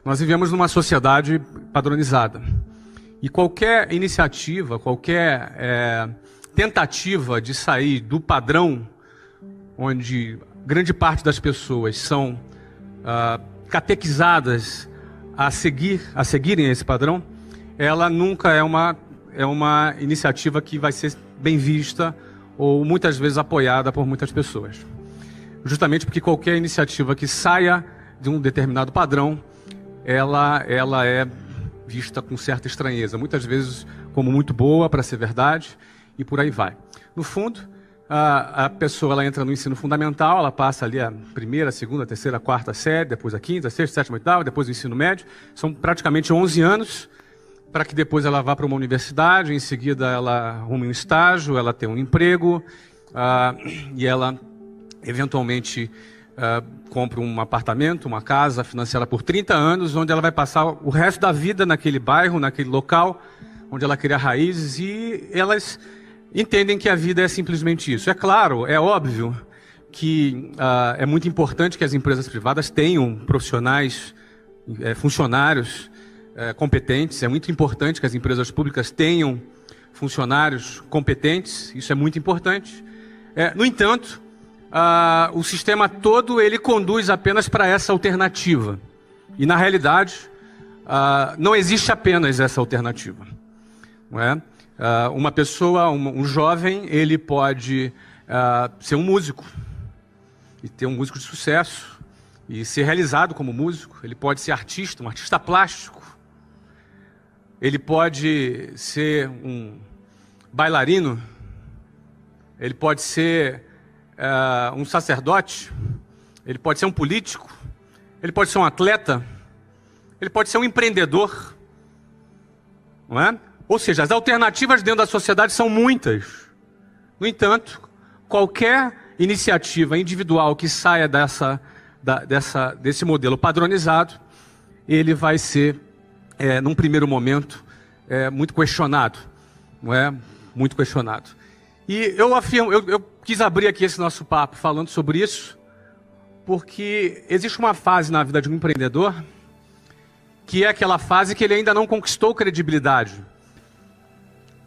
Nós vivemos numa sociedade padronizada. E qualquer iniciativa, qualquer tentativa de sair do padrão, onde grande parte das pessoas são catequizadas a seguirem esse padrão, ela nunca é uma iniciativa que vai ser bem vista ou muitas vezes apoiada por muitas pessoas. Justamente porque qualquer iniciativa que saia de um determinado padrão, ela é vista com certa estranheza, muitas vezes como muito boa para ser verdade, e por aí vai. No fundo, a pessoa ela entra no ensino fundamental, ela passa ali a primeira, segunda, terceira, quarta série, depois a quinta, sexta, sétima, oitava, depois o ensino médio. São praticamente 11 anos para que depois ela vá para uma universidade, em seguida ela arrume um estágio, ela tem um emprego, e ela eventualmente compra um apartamento, uma casa financiada por 30 anos, onde ela vai passar o resto da vida naquele bairro, naquele local, onde ela cria raízes, e elas entendem que a vida é simplesmente isso. É claro, é óbvio que é muito importante que as empresas privadas tenham profissionais, funcionários competentes, é muito importante que as empresas públicas tenham funcionários competentes, isso é muito importante. No entanto, o sistema todo ele conduz apenas para essa alternativa. E, na realidade, não existe apenas essa alternativa. Não é? Uma pessoa, um jovem, ele pode ser um músico, e ter um músico de sucesso, e ser realizado como músico. Ele pode ser artista, um artista plástico. Ele pode ser um bailarino. Ele pode ser um sacerdote, ele pode ser um político, ele pode ser um atleta, ele pode ser um empreendedor, não é? Ou seja, as alternativas dentro da sociedade são muitas. No entanto, qualquer iniciativa individual que saia desse modelo padronizado, ele vai ser, num primeiro momento, muito questionado, não é? Muito questionado. E eu quis abrir aqui esse nosso papo falando sobre isso, porque existe uma fase na vida de um empreendedor que é aquela fase que ele ainda não conquistou credibilidade.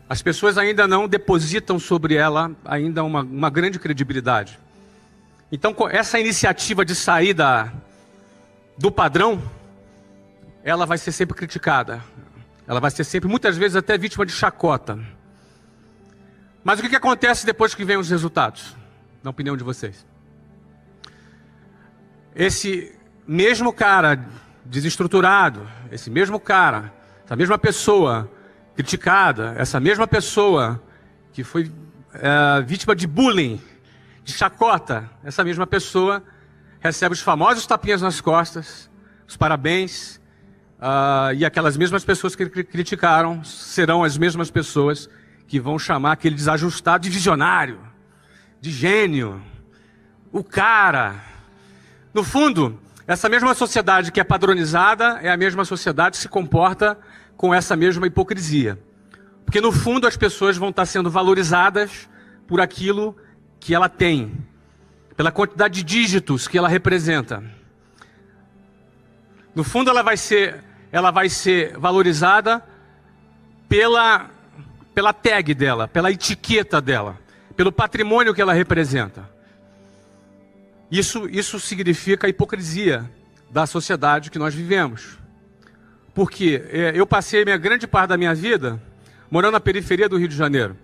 As pessoas ainda não depositam sobre ela ainda uma grande credibilidade. Então, essa iniciativa de sair do padrão, ela vai ser sempre criticada. Ela vai ser sempre, muitas vezes, até vítima de chacota. Mas o que acontece depois que vem os resultados? Na opinião de vocês. Esse mesmo cara desestruturado, esse mesmo cara, essa mesma pessoa criticada, essa mesma pessoa que foi vítima de bullying, de chacota, essa mesma pessoa recebe os famosos tapinhas nas costas, os parabéns, e aquelas mesmas pessoas que criticaram serão as mesmas pessoas que vão chamar aquele desajustado de visionário, de gênio, o cara. No fundo, essa mesma sociedade que é padronizada é a mesma sociedade que se comporta com essa mesma hipocrisia. Porque no fundo as pessoas vão estar sendo valorizadas por aquilo que ela tem, pela quantidade de dígitos que ela representa. No fundo ela vai ser valorizada pela tag dela, pela etiqueta dela, pelo patrimônio que ela representa. Isso significa a hipocrisia da sociedade que nós vivemos. Porque eu passei grande parte da minha vida morando na periferia do Rio de Janeiro.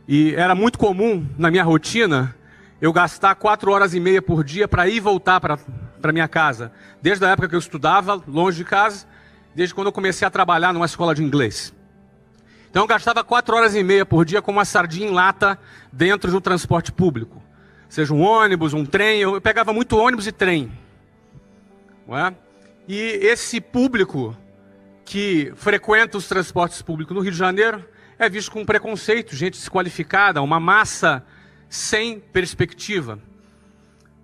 E era muito comum, na minha rotina, eu gastar 4 horas e meia por dia para ir e voltar para minha casa. Desde a época que eu estudava, longe de casa, desde quando eu comecei a trabalhar numa escola de inglês. Então eu gastava 4 horas e meia por dia com uma sardinha em lata dentro do transporte público. Seja um ônibus, um trem, eu pegava muito ônibus e trem. Não é? E esse público que frequenta os transportes públicos no Rio de Janeiro é visto com preconceito, gente desqualificada, uma massa sem perspectiva.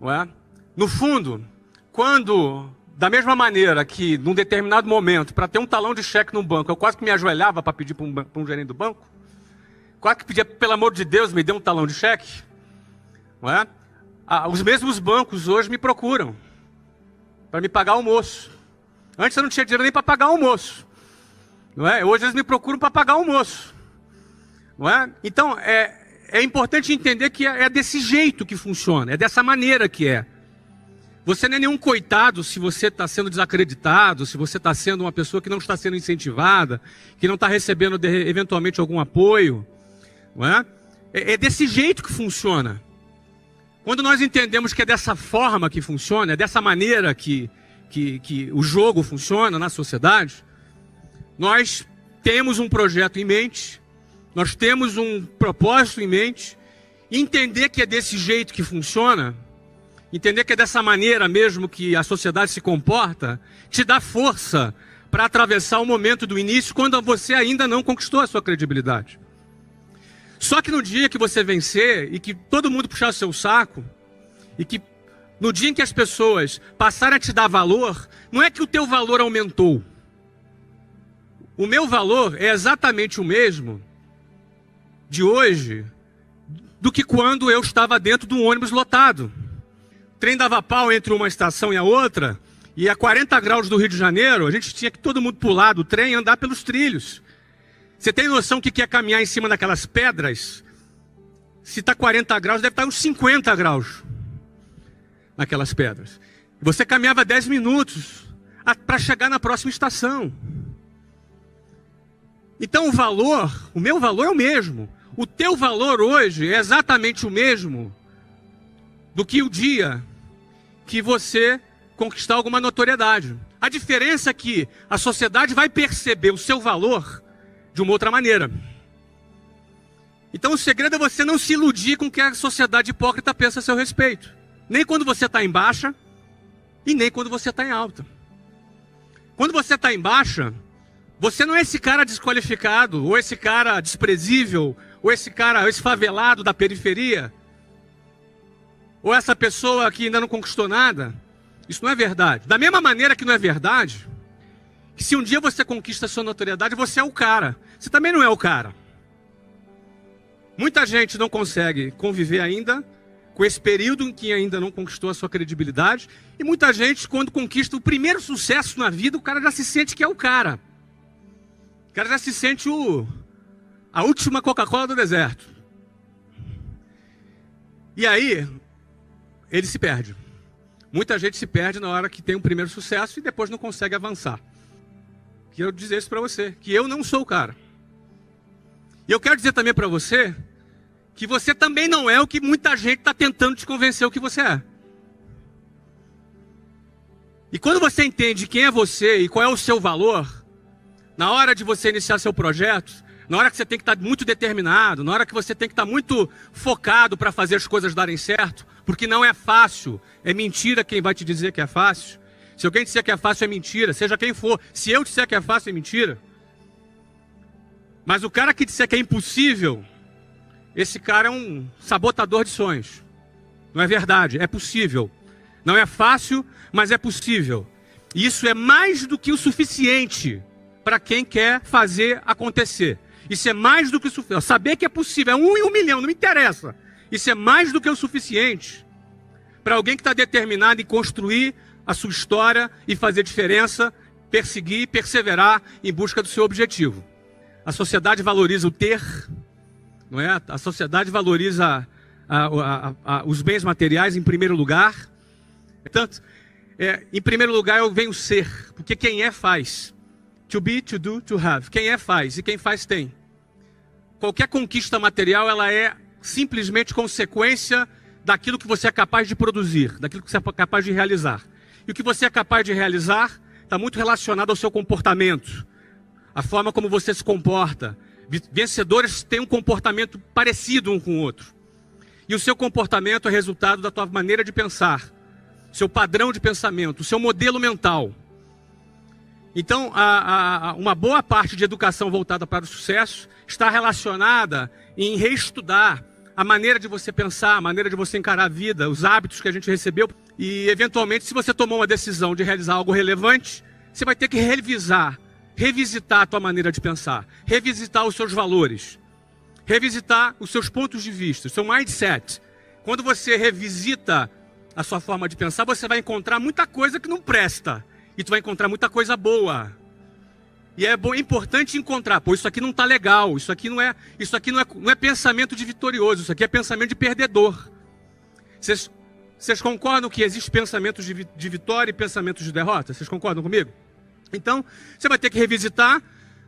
Não é? No fundo, quando, da mesma maneira que, num determinado momento, para ter um talão de cheque no banco, eu quase que me ajoelhava para pedir para um gerente do banco, quase que pedia, pelo amor de Deus, me dê um talão de cheque, não é? Os mesmos bancos hoje me procuram para me pagar almoço. Antes eu não tinha dinheiro nem para pagar almoço. Não é? Hoje eles me procuram para pagar almoço. Não é? Então, é importante entender que é desse jeito que funciona, é dessa maneira que é. Você não é nenhum coitado se você está sendo desacreditado, se você está sendo uma pessoa que não está sendo incentivada, que não está recebendo eventualmente algum apoio. Não é? É desse jeito que funciona. Quando nós entendemos que é dessa forma que funciona, é dessa maneira que o jogo funciona na sociedade, nós temos um projeto em mente, nós temos um propósito em mente, entender que é desse jeito que funciona, entender que é dessa maneira mesmo que a sociedade se comporta, te dá força para atravessar o momento do início quando você ainda não conquistou a sua credibilidade. Só que no dia que você vencer e que todo mundo puxar o seu saco, e que no dia em que as pessoas passarem a te dar valor, não é que o teu valor aumentou. O meu valor é exatamente o mesmo de hoje do que quando eu estava dentro de um ônibus lotado. O trem dava pau entre uma estação e a outra, e a 40 graus do Rio de Janeiro, a gente tinha que todo mundo pular do trem e andar pelos trilhos. Você tem noção que é caminhar em cima daquelas pedras? Se está 40 graus, deve estar uns 50 graus naquelas pedras. Você caminhava 10 minutos para chegar na próxima estação. Então o meu valor é o mesmo. O teu valor hoje é exatamente o mesmo do que o dia que você conquistar alguma notoriedade. A diferença é que a sociedade vai perceber o seu valor de uma outra maneira. Então o segredo é você não se iludir com o que a sociedade hipócrita pensa a seu respeito. Nem quando você está em baixa e nem quando você está em alta. Quando você está em baixa, você não é esse cara desqualificado, ou esse cara desprezível, ou esse cara, esse favelado da periferia, ou essa pessoa que ainda não conquistou nada. Isso não é verdade. Da mesma maneira que não é verdade, que se um dia você conquista a sua notoriedade, você é o cara. Você também não é o cara. Muita gente não consegue conviver ainda com esse período em que ainda não conquistou a sua credibilidade, e muita gente, quando conquista o primeiro sucesso na vida, o cara já se sente que é o cara. O cara já se sente a última Coca-Cola do deserto. E aí, ele se perde. Muita gente se perde na hora que tem um primeiro sucesso e depois não consegue avançar. Quero dizer isso para você, que eu não sou o cara. E eu quero dizer também para você que você também não é o que muita gente está tentando te convencer o que você é. E quando você entende quem é você e qual é o seu valor, na hora de você iniciar seu projeto, na hora que você tem que estar muito determinado, na hora que você tem que estar muito focado para fazer as coisas darem certo, porque não é fácil, é mentira quem vai te dizer que é fácil. Se alguém disser que é fácil, é mentira, seja quem for. Se eu disser que é fácil, é mentira. Mas o cara que disser que é impossível, esse cara é um sabotador de sonhos. Não é verdade, é possível. Não é fácil, mas é possível. E isso é mais do que o suficiente para quem quer fazer acontecer. Isso é mais do que o suficiente. Saber que é possível, é 1 em 1 milhão, não me interessa. Isso é mais do que o suficiente para alguém que está determinado em construir a sua história e fazer diferença, perseguir, perseverar em busca do seu objetivo. A sociedade valoriza o ter, não é? A sociedade valoriza os bens materiais em primeiro lugar. Portanto, em primeiro lugar eu venho ser, porque quem é faz. To be, to do, to have. Quem é faz e quem faz tem. Qualquer conquista material ela é simplesmente consequência daquilo que você é capaz de produzir, daquilo que você é capaz de realizar. E o que você é capaz de realizar está muito relacionado ao seu comportamento, a forma como você se comporta. Vencedores têm um comportamento parecido um com o outro. E o seu comportamento é resultado da tua maneira de pensar, seu padrão de pensamento, o seu modelo mental. Então, uma boa parte de educação voltada para o sucesso está relacionada em reestudar a maneira de você pensar, a maneira de você encarar a vida, os hábitos que a gente recebeu. E, eventualmente, se você tomou uma decisão de realizar algo relevante, você vai ter que revisitar a tua maneira de pensar, revisitar os seus valores, revisitar os seus pontos de vista, o seu mindset. Quando você revisita a sua forma de pensar, você vai encontrar muita coisa que não presta E tu vai encontrar muita coisa boa. E é importante encontrar, pô, isso aqui não tá legal, isso aqui não é pensamento de vitorioso, isso aqui é pensamento de perdedor. Vocês concordam que existe pensamentos de vitória e pensamentos de derrota? Vocês concordam comigo? Então, você vai ter que revisitar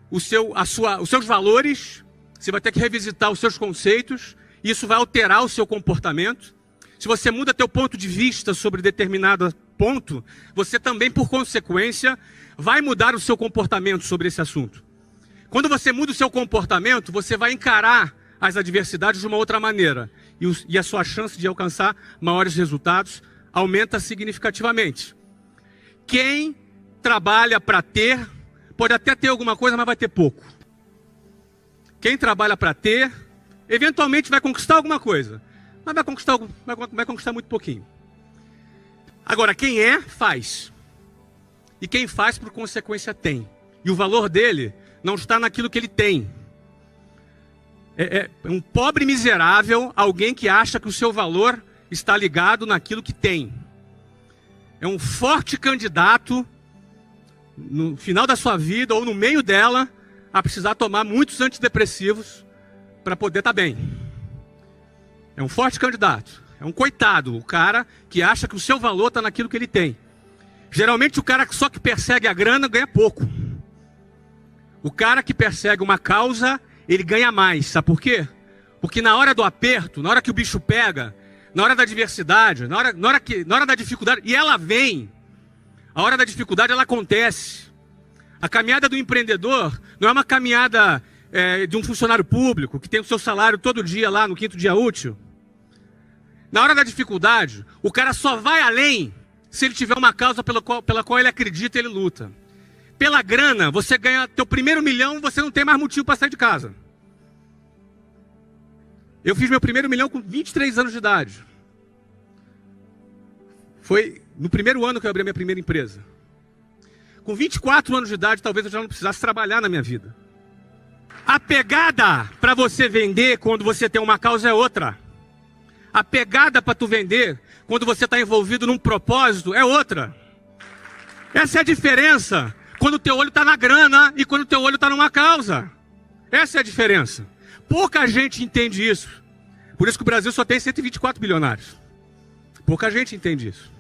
os seus valores, você vai ter que revisitar os seus conceitos, e isso vai alterar o seu comportamento. Se você muda teu ponto de vista sobre determinado ponto, você também, por consequência, vai mudar o seu comportamento sobre esse assunto. Quando você muda o seu comportamento, você vai encarar as adversidades de uma outra maneira. E a sua chance de alcançar maiores resultados aumenta significativamente. Quem trabalha para ter, pode até ter alguma coisa, mas vai ter pouco. Quem trabalha para ter, eventualmente vai conquistar alguma coisa, mas vai conquistar muito pouquinho. Agora, quem faz. E quem faz, por consequência, tem. E o valor dele não está naquilo que ele tem. É um pobre miserável, alguém que acha que o seu valor está ligado naquilo que tem. É um forte candidato, no final da sua vida ou no meio dela, a precisar tomar muitos antidepressivos para poder estar bem. É um forte candidato. É um coitado, o cara que acha que o seu valor está naquilo que ele tem. Geralmente o cara só que persegue a grana ganha pouco. O cara que persegue uma causa, ele ganha mais. Sabe por quê? Porque na hora do aperto, na hora que o bicho pega, na hora da adversidade, na hora da dificuldade, e ela vem, a hora da dificuldade ela acontece. A caminhada do empreendedor não é uma caminhada de um funcionário público que tem o seu salário todo dia lá no 5º dia útil. Na hora da dificuldade, o cara só vai além se ele tiver uma causa pela qual ele acredita e ele luta. Pela grana, você ganha teu primeiro milhão, você não tem mais motivo para sair de casa. Eu fiz meu primeiro milhão com 23 anos de idade. Foi no primeiro ano que eu abri a minha primeira empresa. Com 24 anos de idade, talvez eu já não precisasse trabalhar na minha vida. A pegada para você vender quando você tem uma causa é outra. A pegada para tu vender quando você está envolvido num propósito é outra. Essa é a diferença quando o teu olho está na grana e quando o teu olho está numa causa. Essa é a diferença. Pouca gente entende isso. Por isso que o Brasil só tem 124 bilionários. Pouca gente entende isso.